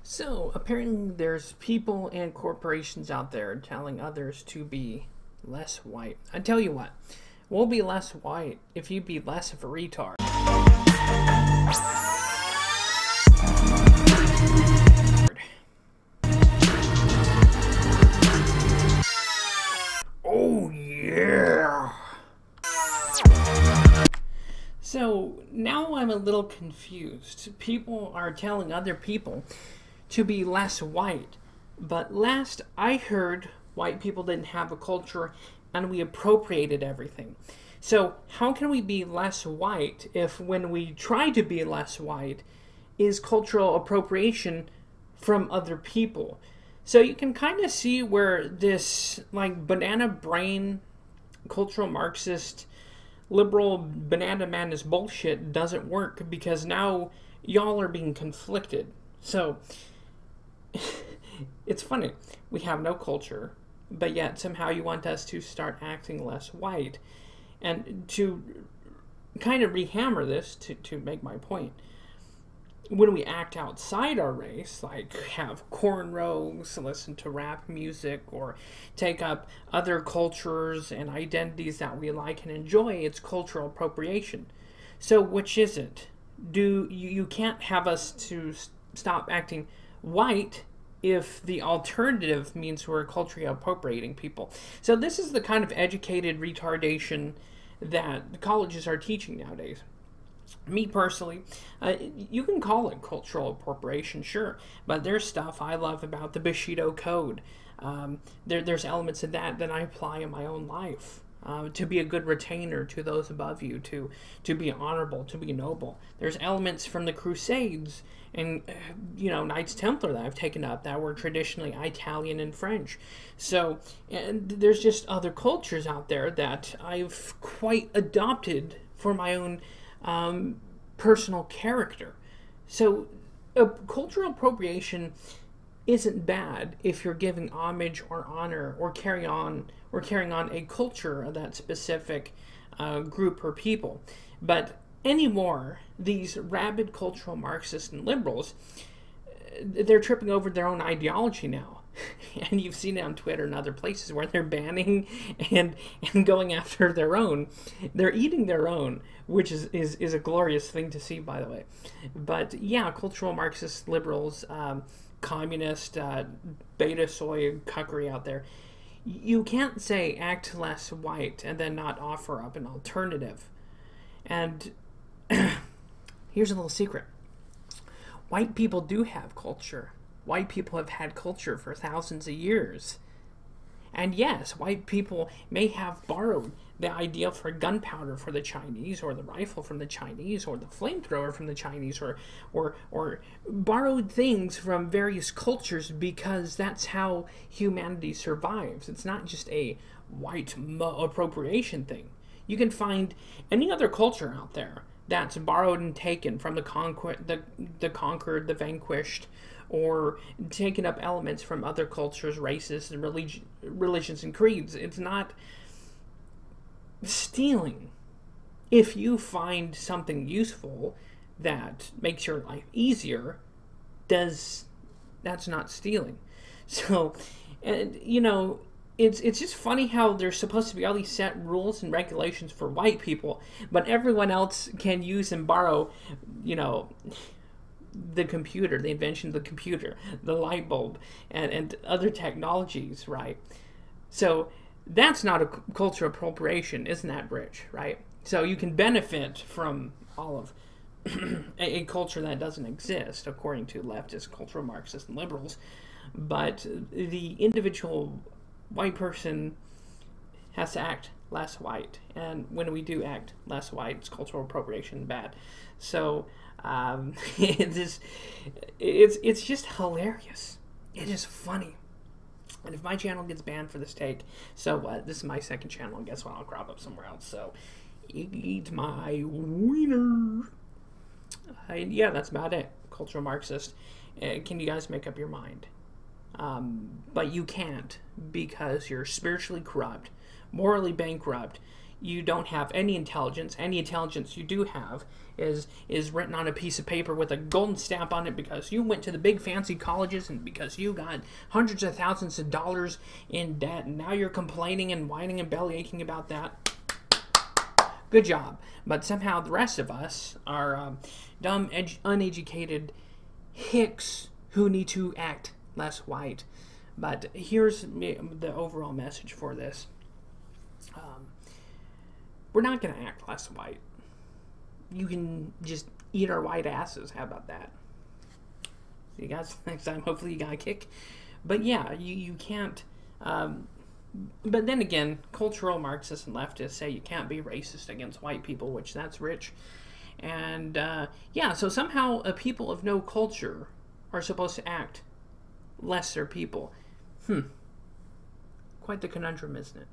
So, apparently there's people and corporations out there telling others to be less white. I tell you what, we'll be less white if you be less of a retard. Oh yeah! So, now I'm a little confused. People are telling other people to be less white. But last I heard, white people didn't have a culture and we appropriated everything. So, how can we be less white if when we try to be less white is cultural appropriation from other people? So, you can kind of see where this, like, banana brain, cultural Marxist, liberal banana madness bullshit doesn't work because now y'all are being conflicted. So, it's funny. We have no culture, but yet somehow you want us to start acting less white. And to kind of rehammer this, to make my point, when we act outside our race, like have cornrows, listen to rap music, or take up other cultures and identities that we like and enjoy, it's cultural appropriation. So which is it? You can't have us to stop acting white if the alternative means we're culturally appropriating people. So this is the kind of educated retardation that colleges are teaching nowadays. Me personally, you can call it cultural appropriation, sure, but there's stuff I love about the Bushido Code. There's elements of that I apply in my own life. To be a good retainer to those above you, to be honorable, to be noble. There's elements from the Crusades and, Knights Templar that I've taken up that were traditionally Italian and French. So, and there's just other cultures out there that I've quite adopted for my own personal character. So, cultural appropriation isn't bad if you're giving homage or honor or carrying on a culture of that specific group or people. But anymore, these rabid cultural Marxists and liberals, they're tripping over their own ideology now. And you've seen it on Twitter and other places where they're banning and going after their own. They're eating their own, which is a glorious thing to see, by the way. But yeah, cultural Marxist liberals, communist, beta soy cuckery out there. You can't say act less white and then not offer up an alternative. And here's a little secret. White people do have culture. White people have had culture for thousands of years. And yes, white people may have borrowed the idea for gunpowder for the Chinese, or the rifle from the Chinese, or the flamethrower from the Chinese, or borrowed things from various cultures because that's how humanity survives. It's not just a white appropriation thing. You can find any other culture out there that's borrowed and taken from the conquered, the vanquished, or taken up elements from other cultures, races, and religions and creeds. It's not stealing. If you find something useful that makes your life easier, that's not stealing. So, and it's just funny how there's supposed to be all these set rules and regulations for white people, but everyone else can use and borrow, the computer, the invention of the computer, the light bulb, and other technologies, right? So that's not a cultural appropriation, isn't that, Rich, right? So you can benefit from all of a culture that doesn't exist, according to leftist, cultural Marxists, and liberals, but the individual white person has to act less white, and when we do act less white, it's cultural appropriation bad. So it's just hilarious. It is funny. And if my channel gets banned for this take, so what? This is my second channel, and guess what? I'll crop up somewhere else. So eat my wiener. Yeah, that's about it. Cultural Marxist. Can you guys make up your mind? But you can't, because you're spiritually corrupt, morally bankrupt. you don't have any intelligence. Any intelligence you do have is written on a piece of paper with a golden stamp on it because you went to the big fancy colleges and because you got hundreds of thousands of dollars in debt, and now you're complaining and whining and bellyaching about that. Good job. But somehow the rest of us are dumb, uneducated hicks who need to act less white. But here's the overall message for this. We're not going to act less white. You can just eat our white asses. How about that? See you guys next time. Hopefully you got a kick. But yeah, you can't... but then again, cultural Marxists and leftists say you can't be racist against white people, which that's rich. And yeah, so somehow people of no culture are supposed to act lesser people. Quite the conundrum, isn't it?